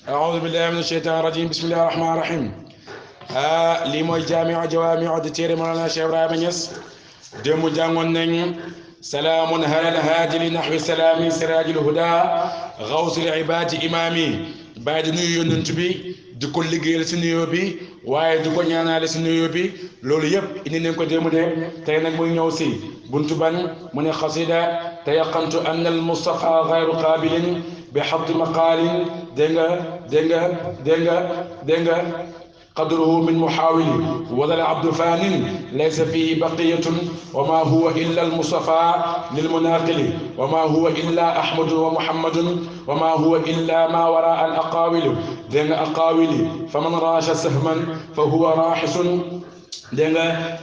أعوذ بالله من الشيطان الرجيم بسم الله الرحمن الرحيم lii mooy jaamiu jawaamiu di téere Mawlana Cheikh Ibrahima Niass démb jàngoon nañ salaamun halal haadi li naxwi salaami siraajil huda xawsul ibaadi imaami bàyyi di nuyu yónnent bi di ko liggéeyal si nuyoo bi waaye di ko ñaanaale si nuyoo bi loolu yëpp indi nañ ko démb de tey nag muy ñëw si buntu ban mu ne xasida tayaqantu anna al mustafa gayru qaabilin bi xaddi maqaalin dégg nga dégg nga dégg nga dégg nga قدره من محاول وذا العبد فان ليس فيه بقية وما هو إلا المصطفى للمناقل وما هو إلا أحمد ومحمد وما هو إلا ما وراء الأقاويل ذن أقاويل فمن راش سهما فهو راحس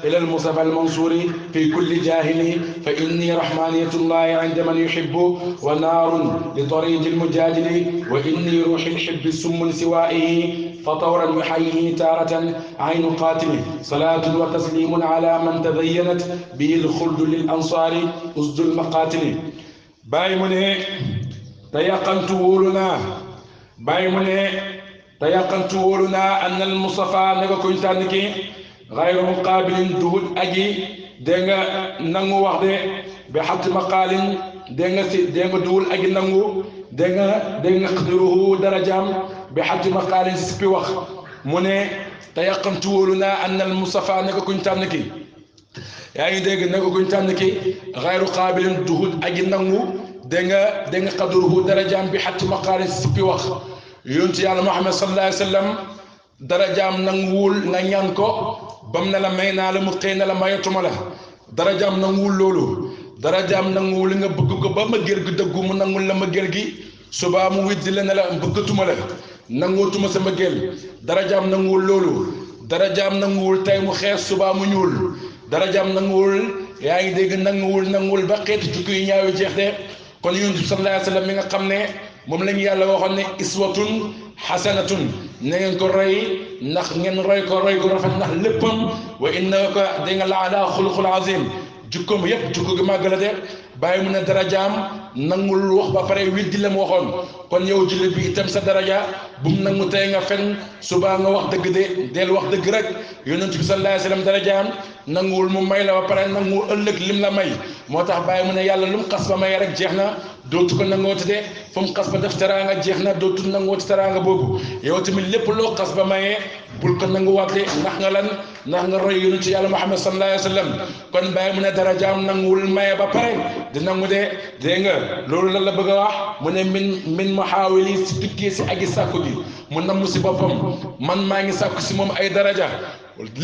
إلى المصطفى المنصور في كل جاهل فإني رحمانية الله عند من يحب ونار لطريق المجادل وإني روح الحب سم سوائه فطورا يحييه تارة عين قاتل صلاة وتسليم على من تزينت به الخلد للأنصار أسد المقاتل بايمني تيقنت ولنا بايمني تيقنت ولنا أن المصطفى نكو كنتانكي غير مقابل دهود أجي دنگا نانغو وحده بحق مقال دنگا دول أجي نانغو دنگا قدره درجام بحق مقال سبي وخ من تيقنت ولنا أن المصطفى نكو كنتانكي يعني نكو كنتانكي غير قابل دهود أجي نانغو دنگا قدره درجام بحق مقال سبي وخ يونتي على محمد صلى الله عليه وسلم darajaam nanguwul nga ñaan ko bam na la may naa la mu xëy na la mayatuma la darajaam nanguwul loolu darajaam nanguwul nga bëgg ko ba ma gër gi dëggu mu nangul la ma gër gi subaa mu widdi la ne la bëggatuma la nangootuma sama gël darajaam nanguwul loolu darajaam nanguwul tey mu xees subaa mu ñuul darajaam nanguwul yaa ngi dégg nanguwul ba xeeti jukki yu ñaaw yu jeex de kon yonent bi sallallahu alayhi wa sallam mi nga xam ne moom la ñu yàlla waxoon ne iswatun xasanatun na ngeen ko roy ndax ngeen roy ko rafet ndax léppam wa innaka da nga la ala xuluqul azim jukkoom yépp jukko gi màgg la de bàyyi mu ne darajaam nangul wax ba pare widdi la mu waxoon kon yow jullit bi itam sa daraja bu mu nangu tey nga fen subaa nga wax dëgg de del wax dëgg rek yonent bi sallallahu alayhi wa sallam darajaam nanguwul mu may la ba pare nanguwul ëllëg lim la may moo tax bàyyi mu ne yàlla lu mu xas ba may rek jeex na dootu ko nangooti de fu mu xas ba def teraanga jeex na dootu nangooti teraanga boobu yow tamit lépp loo xas ba mayee bul ko nanguwaat de ndax nga lan ndax nga roy yonent yàlla Muhammad sallallahu alayhi wa sallam kon bàyyi mu ne darajaam nanguwul maye ba pare di nangu de dégg nga loolu lan la bëgg a wax mu ne min muhaawili si tukkee si agi sàkku gi mu namm si boppam man maa ngi sàkku si moom ay daraja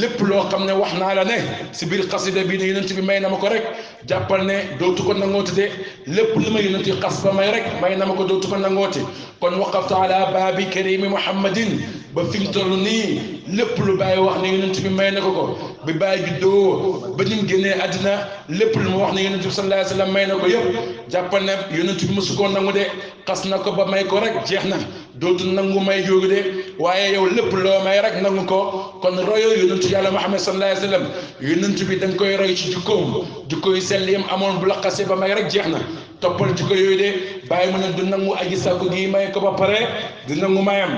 lépp loo xam ne wax naa la ne si biir xasida bii ne yonent bi may na ma ko rek jàppal ne dootu ko nangooti de lépp lu ma yonent xas ba may rek may na ma ko dootu ko nangooti kon waqaftu ala baabi karimi muhammadin ba fi mu toll nii lépp lu bàyyi wax ne yonent bi may na ko bi bàyyi juddoo ba ñu génnee àddina lépp lu ma wax ne yonent bi sallallahu alayhi wa sallam may na ko yëpp jàppal ne yonent bi mosu koo nangu de xas na ko ba may ko rek jeex na dootu nangu may jógu de waaye yow lépp loo may rek nangu ko kon royo yonent yàlla Muhammad sallallahu alayhi wa sallam yonent bi da nga koy roy ci jukkoom jukko yu sell yam amoon bu la xasee ba may rek jeex na toppal jukko yooyu de bàyyi mu ne du nangu aji sàkku gi may ko ba pare du nangu mayam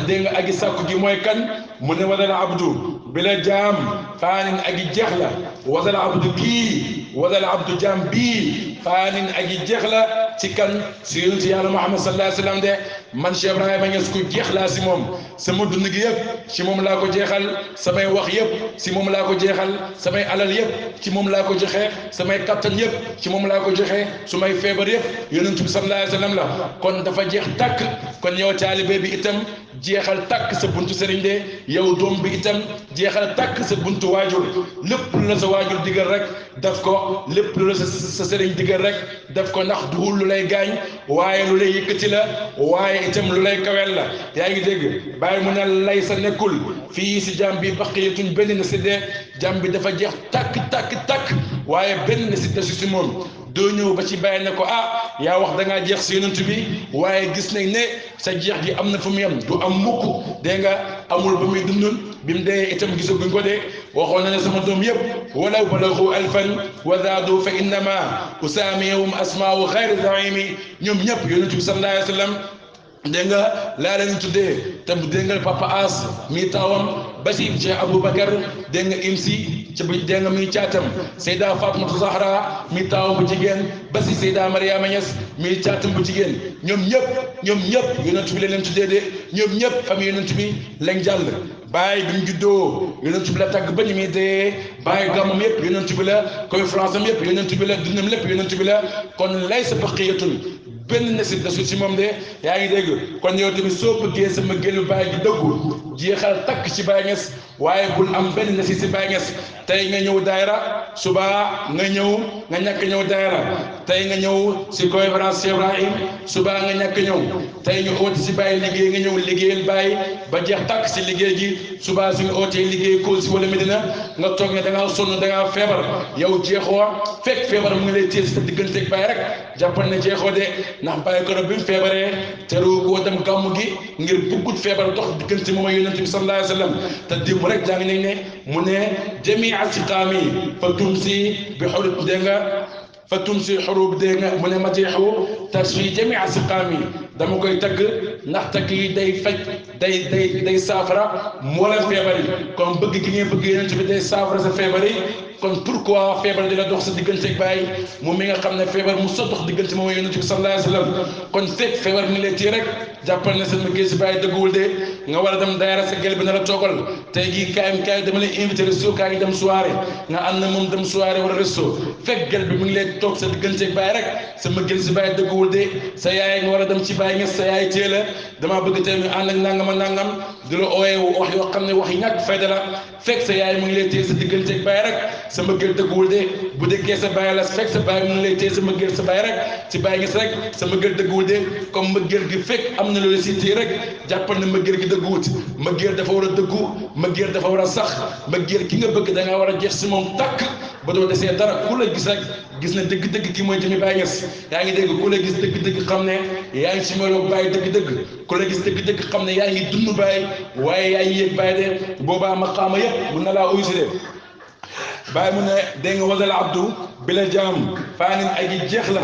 dégg nga aji sàkku gi mooy kan mu ne wadal abdu bi la jaam faanin aji jeex la wadal abdu kii wadal abdu jaam bii faanin aji jeex la ci kan si yonent yàlla Muhammad sallallahu alayhi wa sallam de man Cheikh Ibrahima Niass ku jeex laa si moom sama dund gi yëpp si moom laa ko jeexal samay wax yëpp si moom laa ko jeexal samay alal yëpp ci moom laa ko joxe samay kattan yëpp ci moom laa ko joxe su may feebar yëpp yonent bi sallallahu alayhi wa sallam la kon dafa jeex tàkk kon yow taalibe bi itam jeexal tàkk sa buntu sëriñ de yow doom bi itam jeexal tàkk sa buntu waajur lépp lu la sa waajur digal rek def ko lépp lu la sa sëriñ digal rek def ko ndax duhul lu lay gaañ waaye lu lay yëkkati la waaye itam lu lay kawel la yaa ngi dégg bàyyi mu ne lay sa nekkul fii si jàmm bi baqiyatun benn na si de jàmm bi dafa jeex tàkk waaye benn na si desu si moom doo ñëw ba ci bàyyi ne ko ah yaa wax da ngaa jeex si yonent bi waaye gis nañ ne sa jeex gi am na fu mu yem du am mukk dégg nga amul ba muy dund bi mu dee itam gisaguñ ko de waxoon na ne sama doom yëpp walaw balagu alfan wa zaadu fa innama usaamihum asmaau xayri zaimi ñoom ñëpp yonent bi sallallahu alayhi wa sallam dégg nga laa leen tuddee te dégg nga papa as mi taawam ba si Cheikh Aboubacar dégg nga imsi ci dégg nga muy caatam Seyda Fatmata Zahra mi taawam bu jigéen ba si Seyda Mariama Niass mi caatam bu jigéen ñoom ñëpp yonent bi leen tuddee de ñoom ñëpp famille yonent bi lañ jàll Baye bi mu juddoo yonent bi la tàgg ba ñu muy dee Baye gàmmam yëpp yonent bi la conférence am yëpp yonent bi la dundam lépp yonent bi la kon lay sa baqiyatun benn nesit desul si moom de yaa ngi dégg kon yow tamit soo bëggee sama génn Baye gi dëggu jeexal takk ci Baye Niass waaye bul am benn nesit si Baye Niass tey nga ñëw daayra suba nga ñëw nga ñàkk ñëw daayra tey nga ñëw si conférence Cheikh Ibrahim suba nga ñàkk ñëw tey ñu oote si Baye liggéey nga ñëw liggéeyal Baye ba jeex takk si liggéey gi suba suñu ootee liggéey Kossy wala Medina nga toog ne da ngaa sonn da ngaa feebar yow jeexoo fekk feebar mu ngi lay téye si sa digganteeg Baye rek jàppal ne jeexoo de ndax Baye ko bi mu feebaree teru koo dem gàmmu gi ngir buggut feebar dox diggante moom ak yonent bi sallallahu alayhi wa sallam te démb rek jàng nañ ne mu ne jamia siqaami fa tumsi bi xurub dégg nga fa tumsi xurub dégg nga mu ne matixu tasfi jamia siqaami dama koy tagg ndax tagg yi day faj day saafara moo leen feebar yi kon bëgg gi ngeen bëgg yonent bi day saafara sa feebar yi kon pourquoi feebar di la dox sa diggante ak Baye moom mi nga xam ne feebar mu sa dox diggante moom yonent bi sallallahu alayhi wa sallam kon fekk feebar mi ngi lay téye rek jàppal ne sama géej si Baye dëgguwul de nga war a dem daayara sa gel bi na la toogal tey jii kaay dama lay invité resto kaay dem soirée nga ànd na moom dem soirée wala resto fekk gel bi mi ngi lay toog sa diggante ak Baye rek sama géej si Baye dëgguwul de sa yaay nga war a dem ci Baye Niass sa yaay téye la damaa bëgg tey ñu ànd ak nangam ak nangam di la ooyee wax yoo xam ne wax yi ñàkk fayda la fekk sa yaay mu ngi lay téye sa diggante ak Baye rek sa mbëggeel dëgguwul de bu dëggee sa Baye la fekk sa Baye mu ngi lay téye sa mbëggeel sa Baye rek ci Baye Niass rek sa mbëggeel dëgguwul de comme mbëggeel gi fekk am na loolu si téye rek jàppal ne mbëggeel gi dëgguwut mbëggeel dafa war a dëggu mbëggeel dafa war a sax mbëggeel ki nga bëgg da ngaa war a jeex si moom takk ba doo desee dara ku la gis rek gis na dëgg-dëgg ki mooy jëmi Baye Niass yaa ngi dégg ku la gis dëgg-dëgg xam ne yaa ngi si meloog Baye dëgg-dëgg ku la gis dëgg-dëgg xam ne yaa ngi dund Baye waaye yaa ngi yëg Baye de boobaa maqaama yëpp mun na laa uyu si de Baye mu ne dégg nga wasal abdu bi la jaam faanin aji jeex la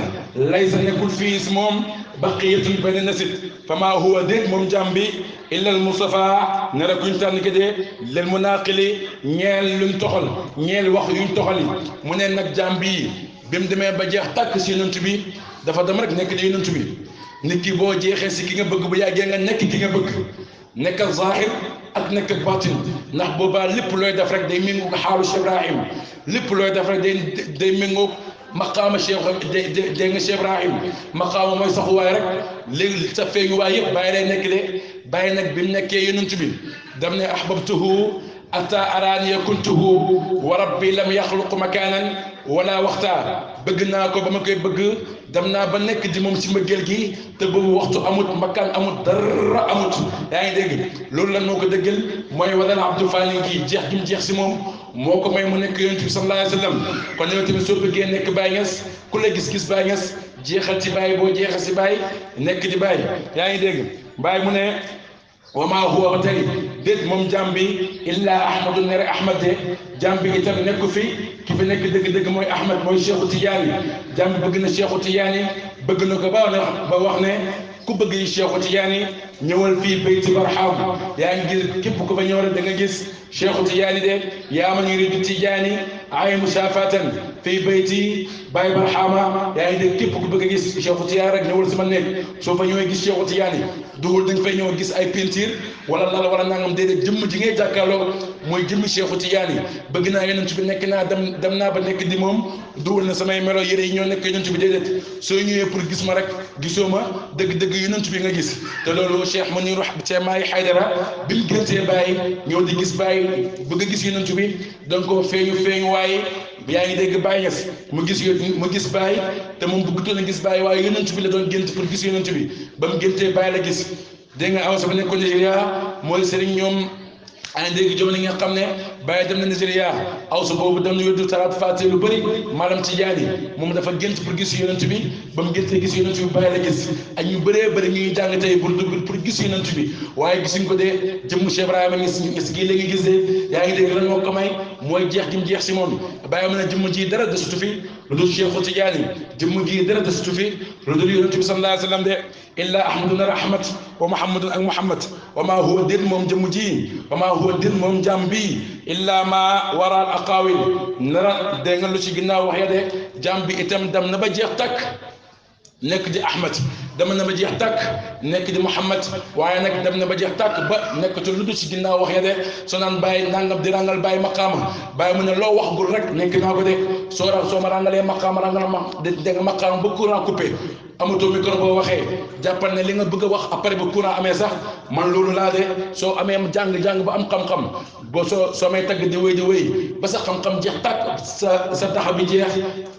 lay sa nekkul fii si moom baqiyatun benn nasit fama huwa déet moom jaam bi illa al Mustafa ne rek kuñ tànn ki de lel munaqili ñeel luñ toxal ñeel wax yuñ toxali mu ne nag jaam bi bi mu demee ba jeex tàkk si yonent bi dafa dem rek nekk di yonent bi nit ki boo jeexee si ki nga bëgg bu yàggee nga nekk ki nga bëgg nekk zahir ak nekk batin ndax boobaa lépp looy def rek day méngoog xaalu Cheikh Ibrahim lépp looy def rek day méngoog maqaama Cheikh dégg nga Cheikh Ibrahim maqaama mooy saxuwaay rek léegi sa feeñuwaay yëpp bàyyi lay nekk de bàyyi nag bi mu nekkee yonent bi dam ne ahbabtuhu ata araani kuntuhu wa rabbi lam yaxluq makaanan wala waxta bëgg naa ko ba ma koy bëgg dem naa ba nekk di moom si mbëggeel gi te boobu waxtu amut makkaan amut dara amut yaa ngi dégg loolu lan moo ko dëggal mooy wadal abdu fani gi jeex gi mu jeex si moom moo ko may mu nekk yonent bi sallallahu alayhi wa sallam kon yow tamit soo bëggee nekk Baye Niass ku la gis Baye Niass jeexal ci Baye boo jeexal si Baye nekk di Baye yaa ngi dégg Baye mu ne wa maa huwa ba tey déet moom jàmm bi illaa ahmadu ne rek ahmad de jàmm bi itam nekku fi ki fi nekk dëgg-dëgg mooy ahmad mooy Cheikhu Tidiane jàmm bi bëgg na Cheikhu Tidiane bëgg na ko ba wax ne ku bëgg yi Cheikhu Tidiane ñëwal fii bayti barham yaa ngi gis képp ku fa ñëw rek da nga gis Cheikhu Tidiane de yaa man yuridu Tidiane ay musafatan fii bayti Baye Barhama yaa ngi dégg képp ku bëgg a gis Cheikhu Tidiane rek ñëwal sama nekk soo fa ñëwee gis Cheikhu Tidiane duwul dañ fay ñëw gis ay peinture wala lal wala nangam déedéet jëmm ji ngay jàkkaarloo mooy jëmmi Cheikhu Tidiane bëgg naa yonent bi nekk naa dem naa ba nekk di moom duwul na samay melo yëre yi ñoo nekk yonent bi déedéet soo ñëwee pour gis ma rek gisoo ma dëgg-dëgg yonent bi nga gis te loolu Cheikh Mounirou Thiemaye Haydara bi mu gëntee Baye ñëw di gis Baye bëgg a gis yonent bi donc feeñu waaye yaa ngi dégg Baye Niass mu gis Baye te moom bëggutoon a gis Baye waaye yonent bi la doon gént pour gis yonent bi ba mu géntee Baye la gis dégg nga awsa ba nekkoon Nigéria mooy sëriñ ñoom yaa ngi dégg jamono yi nga xam ne Baye dem na Nigéria awsa boobu dem na yóddu taraat fàtte lu bëri maalam Tidiane moom dafa gént pour gis yonent bi ba mu géntee gis yonent bi Baye la gis ak ñu bëree bëri ñuy jàng tey pour gis yonent bi waaye gisuñ ko dee jëmm Cheikh Ibrahima ngis gi léegi gis de yaa ngi dégg lan moo ko may mooy jeex gi mu jeex si moom Baye am na jëmm ji dara desutu fi lu dul Cheikhu Tidiane jëmm ji dara desutu fi lu dul yonent bi sallallahu alayhi wa sallam de illa ahmaduna rahmat wa muhammadun ak muhammad wa maa huwa déet moom jëmm ji wa maa huwa déet moom jàmm bi illa ma waraal aqaawil nara dégg nga lu ci ginnaaw wax ya de jàmm bi itam dem na ba jeex takk nekk di Ahmad dem na ba jeex tàkk nekk di Muhammad waaye nag dem na ba jeex tàkk ba nekkatul lu dul ci ginnaaw wax ya de soo naan bàyyi nangam di rangal bàyyi maqaama bàyyi mu ne loo wax gul rek nekk naa ko de soo ma rangalee maqaama rangal ma dégg nga maqaama ba courant coupé amatoo micro boo waxee jàppal ne li nga bëgg a wax après ba courant amee sax man loolu laa de soo amee jàng ba am xam-xam boo soo may tagg di wéy ba sa xam-xam jeex tàkk sa taxa bi jeex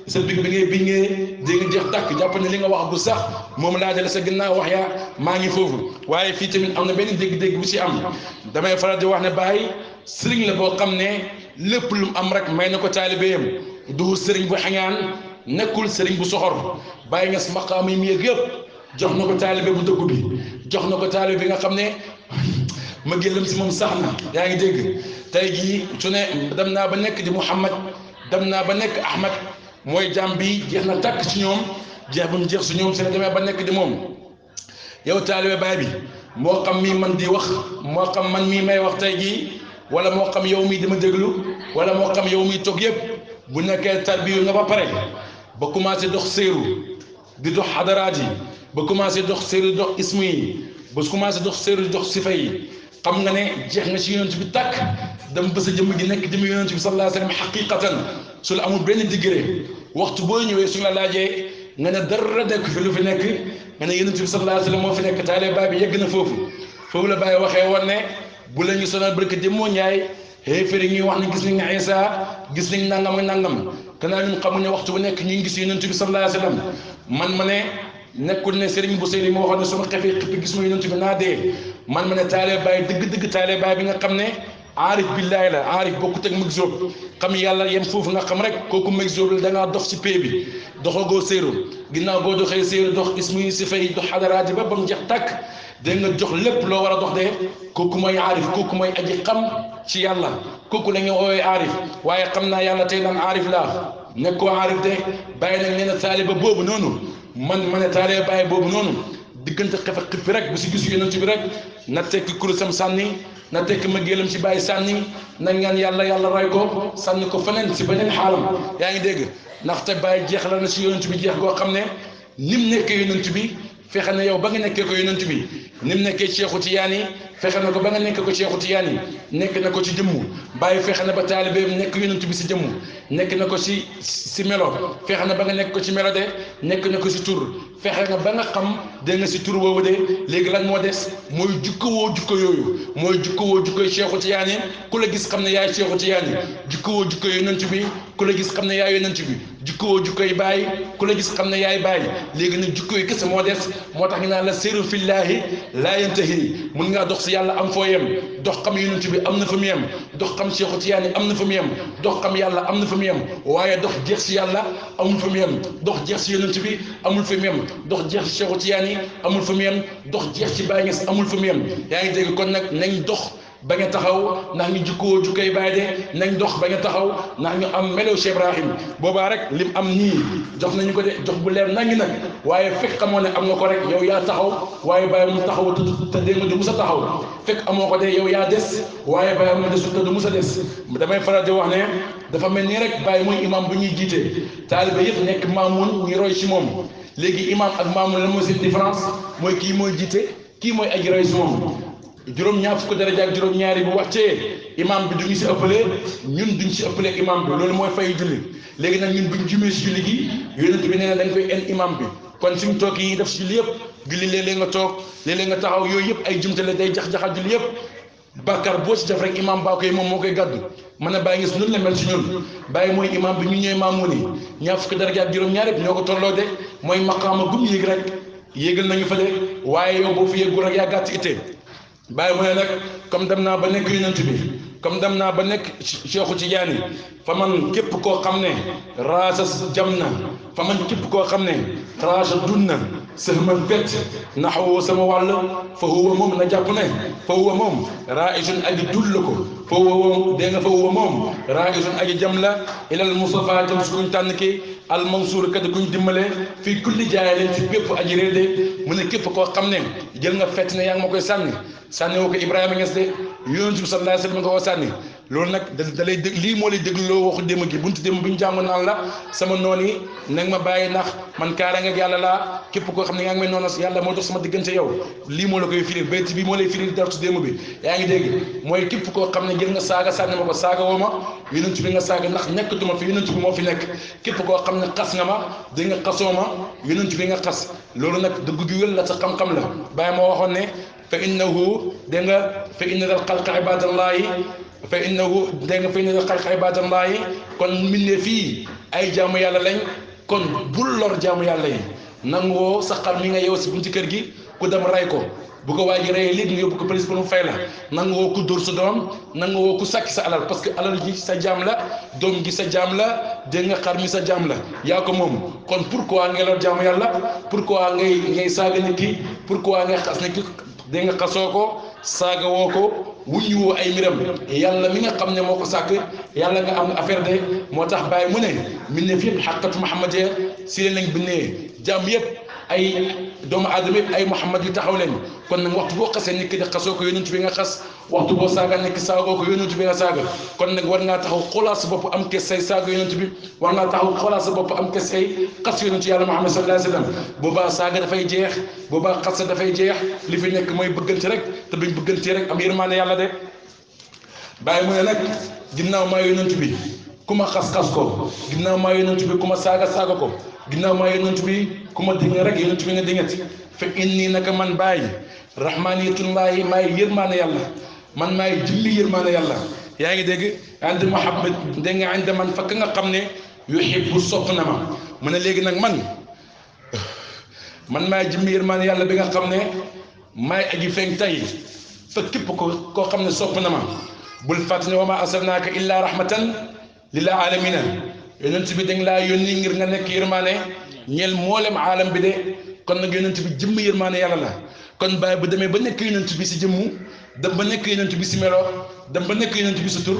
sa big bi ngay bingee di nga jeex tàkk jàppal ne li nga wax bu sax moom laa jël sa ginnaaw wax yaa maa ngi foofu waaye fii tamit am na benn dégg-dégg bu ci am damay faral di wax ne Baye sëriñ la boo xam ne lépp lu mu am rek may na ko taalibeem du sëriñ bu xañaan nekkul sëriñ bu soxor Baye Niass maqaam yi mu yëg yëpp jox na ko taalibe bu dëggu bi jox na ko taalibe bi nga xam ne ma gëlëm si moom sax na yaa ngi dégg tey jii su ne dem naa ba nekk di Muhammad dem naa ba nekk Ahmad mooy jàmm bi jeex na tàkk ci ñoom jeex ba mu jeex su ñoom si la demee ba nekk di moom yow taalibe Baay bi moo xam mii man di wax moo xam man mii may wax tey jii wala moo xam yow mii di ma déglu wala moo xam yow mii toog yëpp bu nekkee tarbiyu nga ba pare ba commencé dox séeru di dox xadaraat yi ba commencé dox séeru di dox ismu yi ba commencé dox séeru di dox sifa yi xam nga ne jeex nga ci yonent bi tàkk dem ba sa jëmm gi nekk jëmm yonent bi sallallahu alayhi wa sallam xaqiqatan su la amul benn degré waxtu boo ñëwee su la laajee nga ne dara nekk fi lu fi nekk nga ne yonent bi sallallahu alayhi wa sallam moo fi nekk taale Baay bi yegg na foofu la Baay waxee woon ne bu la ñu sonal barke jëmmoo ñaay xéeféri ñuy wax ne gis nañ Isa gis nañ nangam ak nangam kanaa ñun xamuñ ne waxtu bu nekk ñu ngi gis yonent bi sallallahu alayhi wa sallam man ma ne nekkul ne Serigne Bouseyri moo waxoon ne sama xefee xippi gis ma yonent bi naa dee man ma ne taale Baay dëgg taale Baay bi nga xam ne aarif billaahi la aarif bokkut ak magzoob xam yàlla yem foofu nga xam rek kooku magzoob la da ngaa dox ci pay bi doxagoo séeru ginnaaw boo doxee séeru dox ismu yi si fay dox xadaraat yi ba mu jeex tàkk da nga jox lépp loo war a dox de kooku mooy aarif kooku mooy aji xam ci yàlla kooku la ñu woowee aarif waaye xam naa yàlla tey naan aarif laa nekkoo aarif de bàyyi nag nee na taaliba boobu noonu man ma ne taaliba bàyyi boobu noonu diggante xef ak xippi rek bu si gisu yonent bi rek na tekki kurusam sànni na tekki ma géelam ci bàyyi sànni na ñaan yàlla roy ko sànni ko feneen si beneen xaalam yaa ngi dégg ndaxte bàyyi jeexal na si yonent bi jeex goo xam ne nim nekkee yonent bi fexe na yow ba nga nekkee ko yonent bi nim nekkee Seexu Tijaan yi fexe na ko ba nga nekkee ko Seexu Tijaan yi nekk na ko ci jëmmu bàyyi fexe na ba taalibeem nekk yonent bi si jëmmu nekk na ko si melo fexe na ba nga nekk ko ci melo de nekk na ko si tur fexe nga ba nga xam dégg nga si tur woowu de léegi lan moo des mooy jukkowoo jukko yooyu mooy jukkowoo jukkoy Seexu Tijaan yi ku la gis xam ne yaay Seexu Tijaan yi jukkowoo jukkoy yonent bi ku la gis xam ne yaay yonent bi jukkowoo jukkoy baay ku la gis xam ne yaay baay léegi nag jukko yi kese moo des moo tax ñu naan la séeru fillaahi laa yantahi mun ngaa dox si yàlla am foo yem dox xam yonent bi am na fa mu yem dox xam Seexu Tijaan yi am na fa mu yem dox xam yàlla am na fa mu yem waaye dox jeex si yàlla amul fa mu yem dox jeex si yonent bi amul fa mu yem dox jeex si Seexu Tijaan yi amul fa mu yem dox jeex ci Baay Ñas amul fa mu yem yaa ngi dégg kon nag nañ dox ba nga taxaw ndax ñu jukkoo jukkay Baay de nañ dox ba nga taxaw ndax ñu am melo Cheikh Ibrahim boobaa rek lim am nii jox nañu ko de jox bu leer nañu nag waaye fekk xamoo ne am nga ko rek yow yaa taxaw waaye Baay mu taxaw te dégg nga du mus a taxaw fekk amoo ko de yow yaa des waaye Baay mu desul te du mus a des damay faral di wax ne dafa mel nii rek Baay mooy imam bu ñuy jiite taalibe yëpp nekk maamun ñu roy ci moom léegi imam ak maamun la mooy seen différence mooy kii mooy jiite kii mooy aji roy ci moom juróom-ñaar fukk daraja ak juróom-ñaari bu wàccee imam bi duñu si ëppale ñun duñ si ëppale imam bi loolu mooy fay julli léegi nag ñun buñ jumee si julli gi yonent bi nee na dañ koy en imam bi kon suñ toog yi def si julli yëpp julli léeg-léeg nga toog léeg-léeg nga taxaw yooyu yëpp ay jumtale day jax-jaxal julli yëpp bàkkaar boo si def rek imam baa koy moom moo koy gàddu mën a bàyyi ngis noonu la mel si ñun bàyyi mooy imam bi ñu ñëwee maamu ni ñaar fukk daraja ak juróom-ñaar yëpp ñoo ko tolloo de mooy maqaama gum yéeg rek yéegal nañu fa de waaye yow boo fi yéegul rek yaa gàtt ittee bàyyi mu ne nag comme dem naa ba nekk yonent bi comme dem naa ba nekk Seexu Tijaan yi fa man képp koo xam ne raasa jam na fa man képp koo xam ne raasa dun na sëhman pet naxawoo sama wàll fa huwa moom na jàpp ne fa huwa moom raisun aji dul la ko fa huwa moom dégg nga fa huwa moom raisun aji jam la ilal Mustafa jëm sukuñ tànn ki al mansuur kat kuñ dimbale fii kulli jaahilin ci bépp aji réer de mu ne képp koo xam ne jël nga fett ne yaa ngi ma koy sànni woo ko Ibrahima Niass de yonent bi sallallahu alayhi wa sallam nga ko sànni loolu nag da lay dég lii moo lay dégloo waxu démb gi buntu démb bi ñu jàngoon naan la sama noon yi nag ma bàyyi ndax man kaara nga yàlla laa képp koo xam ne yaa ngi may noonas yàlla moo dox sama diggante yow lii moo la koy firil bayti bi moo lay firil dartu démb bi yaa ngi dégg mooy képp koo xam ne jël nga saaga sànni ma ko saaga woo ma yonent bi nga saaga ndax nekkatuma fi yonent bi moo fi nekk képp koo xam ne xas nga ma di nga xasoo ma yonent bi nga xas loolu nag dëgg gi wér la sa xam-xam la bàyyi moo waxoon ne fa innahu dégg nga fa inna dal xalqa ibadallahi fa innahu dégg nga fa inna dal xalqa ibadallahi kon mbindee fii ay jaamu yàlla lañ kon bul lor jaamu yàlla yi nangoo sa xar mi nga yow si bunti kër gi ku dem ray ko bu ko waa ji reyee léegi nga yóbbu ko police pour mu fay la nangoo ku dóor sa doom nangoo ku sàkki sa alal parce que alal ji sa jaam la doom gi sa jaam la dégg nga xar mi sa jaam la yaa ko moom kon pourquoi ngay lor jaamu yàlla pourquoi ngay saaga nit ki pourquoi ngay xas nit ki dégg nga xasoo ko saaga woo ko wuññi woo ay mbiram yàlla mi nga xam ne moo ko sàkk yàlla nga am affaire de moo tax bàyyi mu ne mbindeef yëpp xaqatu Muhammad si leen lañ bindee jaam yëpp ay doomu aadama yëpp ay Muhammad yu taxaw leen kon nag waxtu boo xasee nit ki de xasoo ko yonent bi nga xas waxtu boo saaga nekk saagoo ko yonent bi nga saaga kon nag war ngaa taxaw xoolaat sa bopp am kes say saaga yonent bi war ngaa taxaw xoolaat sa bopp am kes say xas yonent yàlla Muhammad sallallahu alayhi wa sallam boobaa saaga dafay jeex boobaa xas dafay jeex li fi nekk mooy bëggante rek te buñ bëggantee rek am yërmaane yàlla de bàyyi mu ne nag ginnaaw maa yonent bi ku ma xas-xas ko ginnaaw maa yonent bi ku ma saaga ko ginnaaw maa yonent bi ku ma dinga rek yonent bi nga dingat fa inni naka man bàyyi rahmaniyatullahi maay yërmaane yàlla man maay jëmmi yërmaane yàlla yaa ngi dégg ànd Muhammad dégg nga ànd man fakk nga xam ne yuhibbu sopp na ma mu ne léegi nag man maay jëmmi yërmaane yàlla bi nga xam ne maay aji feeñ tey fa képp koo xam ne sopp na ma bul fàttali ne wa maa arsalnaaka illaa rahmatan lil aalamiina yonent bi dañ laa yónni ngir nga nekk yërmaane ñeel mboolem aalam bi de kon nag yonent bi jëmm yërmaane yàlla la kon bàyyi bu demee ba nekk yonent bi si jëmmu dem ba nekk yonent bi si melo dem ba nekk yonent bi si tur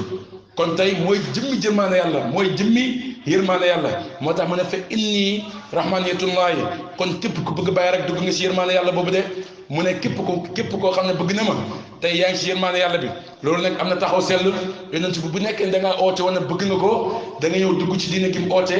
kon tey mooy jëmmi yërmaane yàlla mooy jëmmi yërmaane yàlla moo tax mu ne fa inni rahmaniyatullahi kon képp ku bëgg bàyyi rek dugg nga si yërmaane yàlla boobu de mu ne képp koo xam ne bëgg na ma tey yaa ngi si yërmaane yàlla bi loolu nag am na taxaw seetlu yonent bi bu nekkee da ngaa oote wala bëgg nga ko da nga ñëw dugg ci diine gi mu oote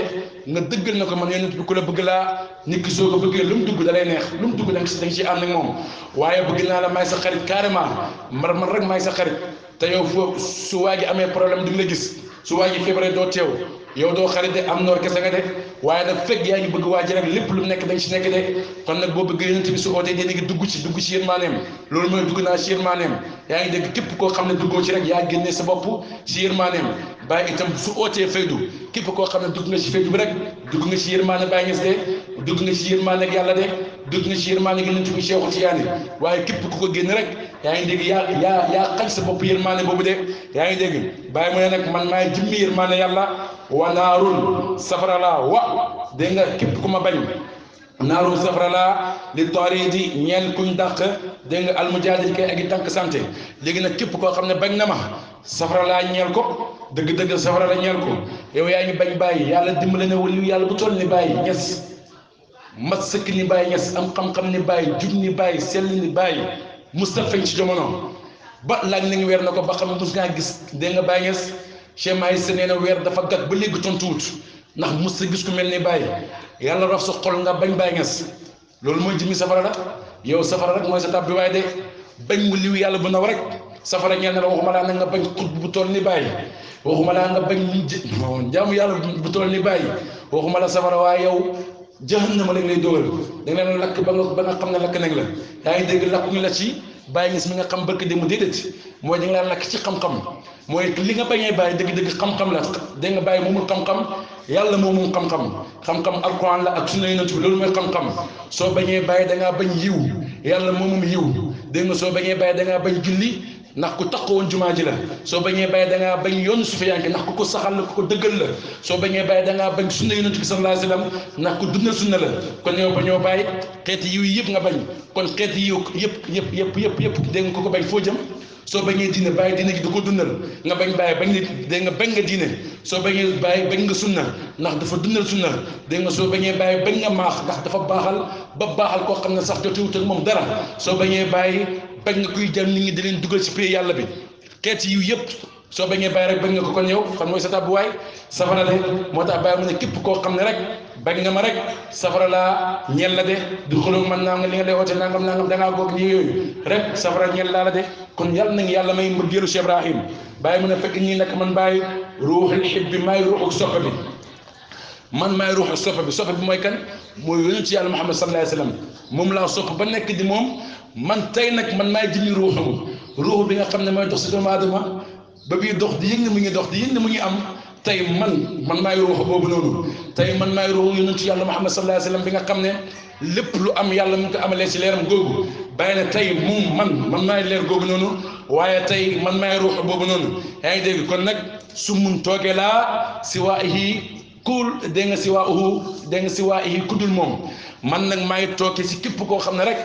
nga dëggal na ko man yonent bi ku la bëgg laa nit ki soo ko bëggee lu mu dugg da lay neex lu mu dugg da nga ciy ànd ak moom waaye bëgg naa la may sa xarit carrément man rek may sa xarit te yow foofu su waa ji amee problème di nga la gis su waa ji feebaree doo teew yow doo xarit de am noor kese nga de waaye nag fekk yaa ngi bëgg waa ji rek lépp lu mu nekk da nga ci nekk de kon nag boo bëgg yonent bi su ootee dina ngi dugg ci yërmaaneem loolu mooy dugg naa ci yërmaaneem yaa ngi dégg képp koo xam ne duggoo ci rek yaa génnee sa bopp ci yërmaaneem bàyyi itam su ootee faydu képp koo xam ne dugg nga ci faydu bi rek dugg nga ci yërmaane Baay Ñas de dugg nga ci yërmaane ak yàlla de dugg nga ci yërmaane yonent bi Seexu Tijaani waaye képp ku ko génn rek yaa ngi dégg yaa xañ sa bopp yërmaane boobu de yaa ngi dégg bàyyi mu ne nag man maay jëmmi yërmaane yàlla wa naarun safara laa wa dégg nga képp ku ma bañ naaru safara laa li taaridi ñeel kuñ dàq dégg nga almujaadil kay ak i tànk santé léegi nag képp koo xam ne bañ na ma safara laa ñeel ko dëgg-dëgg safara la ñeel ko yow yaa ngi bañ bàyyi yàlla dimbale na waliyu yàlla bu toll ni bàyyi Ñas mat sëkk ni bàyyi Ñas am xam-xam ni bàyyi jub ni bàyyi sell ni bàyyi Mustafa ci jamono ba laaj nañu weer na ko ba xam ne mos ngaa gis dégg nga bàyyi Ñas Cheikh Mahi Cissé nee na weer dafa gàtt ba léegi tontuwut ndax mos sa gis ku mel ni bàyyi yàlla raf sa xol nga bañ Baay Ñas loolu mooy jëmmi safara la yow safara rek mooy sa tab bi waaye de bañ mu liw yàlla bu naw rek safara ñeel na la waxuma laa nag nga bañ xut bu toll ni bàyyi waxuma laa nga bañ jaamu yàlla bu toll ni bàyyi waxuma la safara waaye yow jahannama lañ lay dogal da nga leen lakk ba nga xam ne lakk nañ la yaa ngi dégg lakkuñu la ci Baay Ñas mi nga xam barke démb déedéet mooy da nga leen lakk ci xam-xam mooy li nga bañee bàyyi dëgg-dëgg xam-xam la dégg nga bàyyi moomul xam-xam yàlla moomul xam-xam alquran la ak sunna yonent bi loolu mooy xam-xam soo bañee bàyyi da ngaa bañ yiw yàlla moomum yiw dégg nga soo bañee bàyyi da ngaa bañ julli ndax ku taxaw woon jumaa ji la soo bañee bàyyi da ngaa bañ yoonu sufiyanke ndax ku ko saxal la ku ko dëggal la soo bañee bàyyi da ngaa bañ sunna yonent bi sallallahu alayhi wasallam ndax ku dundal sunna la kon yow bañoo bàyyi xeeti yiw yëpp nga bañ kon xeeti yiw yëpp dégg nga ko bañ foo jëm soo bañee diine bàyyi diine gi du ko dundal nga bañ bàyyi bañ nit dégg nga bañ nga diine soo bañee bàyyi bañ nga sunna ndax dafa dundal sunna dégg nga soo bañee bàyyi bañ nga maax ndax dafa baaxal ba baaxal koo xam ne sax jotewut ak moom dara soo bañee bàyyi bañ nga kuy jël nit ñi di leen dugal ci pay yàlla bi xeeti yiw yëpp soo bañee bàyyi rek bañ nga ko kon yow fan mooy sa tàbbuwaay safara de moo tax bàyyi mu ne képp koo xam ne rek bañ nga ma rek safara laa ñeel la de di xulóog man naa nga li nga lay oote nangam dangaa goog ñi yooyu rek safara ñeel laa la de kon yàlla nañ yàlla may mbëggeelu Cheikh Ibrahim bàyyi mu ne fekk ñii nag man bàyyi ruuxul xib bi maay ruuxu soppe bi man maay ruuxu soppe bi mooy kan mooy yonent ci yàlla Muhammad sallallahu alayhi wasallam moom laa sopp ba nekk di moom man tey nag man maay jëmi ruuxu bi nga xam ne mooy dox si doomu aadama ba bii dox di yëg ne mu ngi dox di yëg ne mu ngi am tey man maay ruuxu boobu noonu tey man maay ruuxu yonent ci yàlla Muhammad sallallahu alayhi wasallam bi nga xam ne lépp lu am yàlla mu ngi ko amalee ci leeram googu bàyyi na tey man maay leer googu noonu waaye tey man maay ruuxu boobu noonu yaa ngi dégg kon nag su mun toogee laa si waa yi kuul dégg nga si waa yi kuddul moom man nag maay tooke si képp koo xam ne rek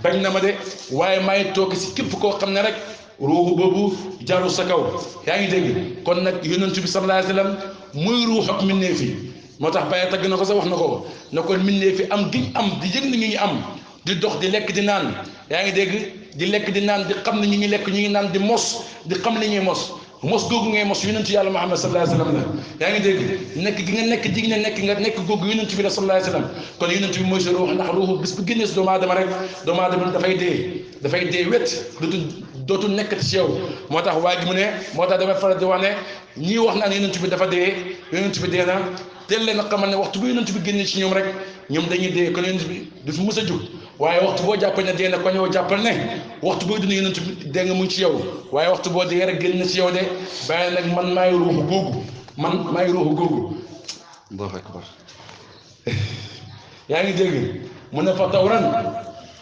bañ na ma de waaye maay tooke si képp koo xam ne rek ruuxu boobu jaru sa kaw yaa ngi dégg kon nag yonent bi sallallahu alayhi wasallam muy ruux ak mbindeef yi moo tax Baye tagg na ko sax wax na ko ne ko mbindeef yi am giñ am di yëg ni ñu ngi am di dox di lekk di naan yaa ngi dégg di lekk di naan di xam ne ñu ngi lekk ñu ngi naan di mos di xam li ñuy mos googu ngay mos yonent yàlla Muhammad sallallahu alayhi wasallam la yaa ngi dégg nekk gi nga nekk dig ne nekk googu yonent bi la sallallahu alayhi wasallam kon yonent bi mooy sa ruux ndax ruuxu bis bu génnee si doomu aadama rek doomu aadama dafay dee wét dootul nekk ci yow moo tax waa ji mu ne moo tax damay faral di wax ne ñii wax naan yonent bi dafa dee yonent bi dee na teel leen a xamal ne waxtu bu yonent bi génnee ci ñoom rek ñoom dañuy dee kon yonent bi du fi mës a jóg waaye waxtu boo jàppal ne dee na ko ñëw jàppal ne waxtu boo dund yonent bi dee nga mu ngi ci yow waaye waxtu boo dee rek génn na ci yow de bàyyi nag man maay ruuxu googu Allahu akbar yaa ngi dégg mu ne fa tawran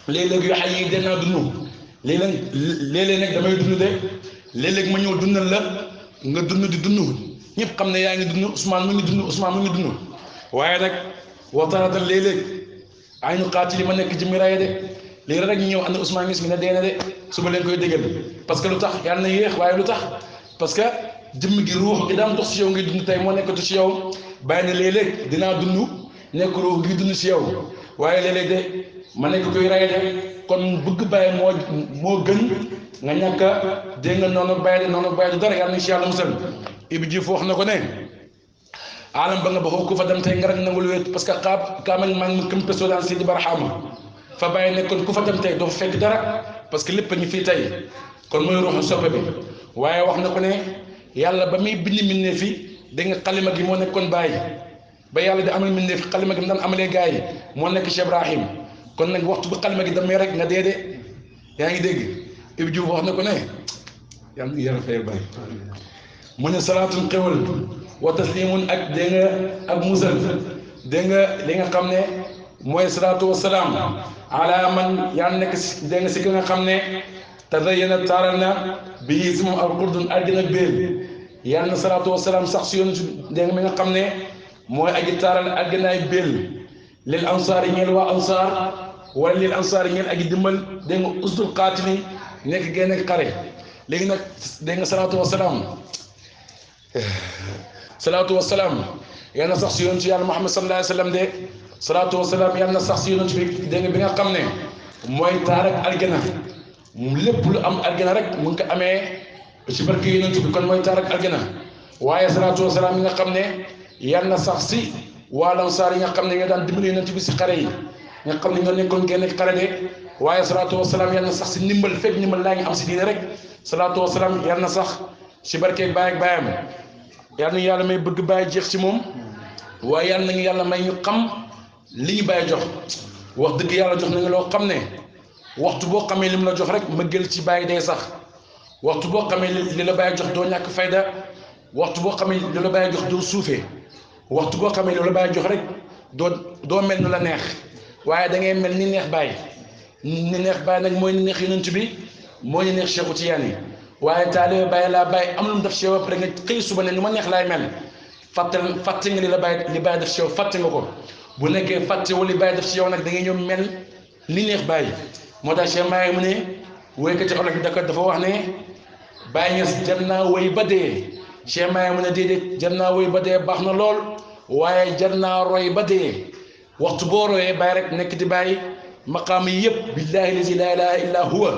léeg-léeg yoo xam ne danaa dund léeg-léeg nag damay dund de léeg-léeg ma ñëw dundal la nga dund di dund ñëpp xam ne yaa ngi dund Ousmane mu ngi dund waaye nag waxtaanatal léeg-léeg ay ñu xaatili ma nekk ci miraaya de léegi rek ñu ñëw ànd Ousmane gis mi ne dee na de suba leen koy déggal parce que lu tax yàlla na yéex waaye lu tax parce que jëmm gi ruux gi daan dox si yow ngay dund tey moo nekkatu si yow bàyyi na léeg-léeg dinaa dund nekk ruux gi dund si yow waaye léeg-léeg de ma nekk koy ray de kon bëgg bàyyi moo gën nga ñàkk a dégg nga noonu bàyyi du dara yàlla na si yàlla musal Ibi Diouf wax na ko ne alam ba nga baxoo ku fa dem tey nga rek nangul wéet parce que kaamel maa ngi këm pesoo daan Sidi Barhama fa bàyyi nekkoon ku fa dem tey doo fa fekk dara parce que lépp a ngi fii tey kon mooy ruuxu soppe bi waaye wax na ko ne yàlla ba muy bind mbindeef fi dégg nga xalima gi moo nekkoon bàyyi ba yàlla di amal mbindeef fi xalima gi mu daan amalee gars yi moo nekk Cheikh Ibrahim kon nag waxtu bu xalima gi damay rek nga dee de yaa ngi dégg Ibi Diouf wax na ko ne yàlla yàlla fayal bàyyi mu ne salaatun xewal wa taslimun ak dégg nga ak musal dégg nga li nga xam ne mooy salaatu wa salaam ala man yaa nekk si dégg nga si ki nga xam ne tadayyana taaral na bii si moom al qurdun àddina béel yàlla na salaatu wa salaam sax si yoon dégg nga mi nga xam ne mooy aji taaral àddinaay béel lil ansaar yi ñeel waa ansaar wala lil ansaar yi ñeel aji dimbal dégg nga usdul qaatili nekk génn xare léegi nag dégg nga salaatu wa salaam yal na sax si yonent yàlla Muhammad sallallahu alayhi wa sallam de salaatu wa salaam yal na sax si yonent bi dégg nga bi nga xam ne mooy taar ak aljana lépp lu am aljana rek mu ngi ko amee ci barke yonent bi kon mooy taar ak aljana waaye salaatu wa salaam yi nga xam ne yal na sax si waa Ansaar yi nga xam ne ñoo daan dimbali yonent bi si xare yi nga xam ne ñoo nekkoon génn xare de waaye salaatu wa salaam yal na sax si ndimbal fekk ndimbal laa ngi am si diine rek salaatu wa salaam yal na sax si barke baay ak baayam yal nañu yàlla may bëgg bàyyi jeex ci moom waaye yal nañu yàlla may ñu xam li ñu bàyyi jox wax dëgg yàlla jox nañu loo xam ne waxtu boo xamee li mu la jox rek mbëggeel ci bàyyi day sax waxtu boo xamee li la bàyyi jox doo ñàkk fayda waxtu boo xamee li la bàyyi jox doo suufee waxtu boo xamee li la bàyyi jox rek doo mel nu la neex waaye da ngay mel ni neex bàyyi ni neex bàyyi nag mooy ni neex yonent bi mooy ni neex Cheikhu Tijaan yi waaye taalibe Baay laa Baay am lu mu def ci yow après nga xëy suba ne nu ma neex laay mel fàtte nga li la Baay def ci yow fàtte nga ko bu nekkee fàtte wala li Baay def ci yow nag da ngay ñëw mel li neex Baay moo tax Cheikh Mahi mu ne woykati olof bi dafa wax ne Baay Ñas jar naa woy ba dee Cheikh Mahi mu ne déedéet jar naa woy ba dee baax na lool waaye jar naa roy ba dee waxtu boo royee Baay rek nekk di Baay maqaam yi yëpp billaahi lazi laa ilaaha illaa huwa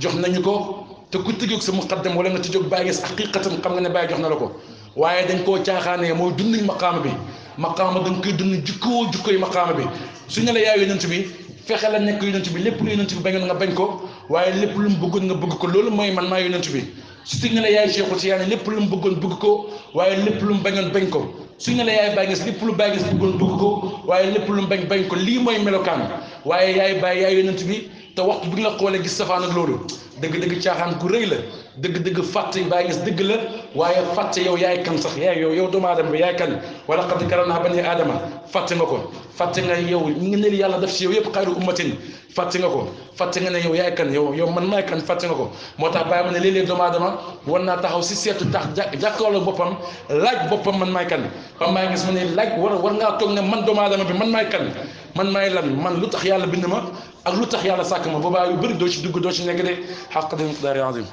jox nañu ko te ku tëjoog sa muqaddam wala nga tëjoog Baay Ñas haqiqatan xam nga ne Baay jox na la ko waaye dañ koo caaxaanee mooy dunduñ maqaama bi maqaama dañ koy dund jikkoy maqaama bi su ñu la yaay yonent bi fexe la nekk yonent bi lépp lu yonent bi bañoon nga bañ ko waaye lépp lu mu bëggoon nga bëgg ko loolu mooy man maa yonent bi su ñu la yaay Cheikhul Tidiane lépp lu mu bëggoon bëgg ko waaye lépp lu mu bañoon bañ ko su ñu la yaay Baay Ñas lépp lu Baay Ñas bëggoon bëgg ko waaye lépp lu mu bañ ko lii mooy melokaan waaye yaay Baay yaay yonent bi te waxtu bi nga la xoolee gis safaan ak loolu dëgg-dëgg caaxaan ku rëy la dëgg-dëgg fàtte Baay Ñas dëgg la waaye fàtte yow yaay kan sax yow doomu aadama bi yaay kan wala qad karamnaa banii aadama fàtte nga ko fàtte nga yow ñi ngi ne yàlla def ci yow yëpp xayru ummatin fàtte nga ko fàtte nga ne yow yaay kan yow man maay kan fàtte nga ko moo tax bàyyi ma ne léeg-léeg doomu aadama war naa taxaw si seetu tax jàkkaarloo boppam laaj boppam man maay kan ba Baay Ñas ma ne laaj war ngaa toog ne man doomu aadama bi man maay kan man maay lan man lu tax yàlla bind ma ak lu tax yàlla sàkk ma boobaa yu bëri doo ci dugg doo ci nekk de xaq di miqdaari azim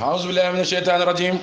أعوذ بالله من الشيطان الرجيم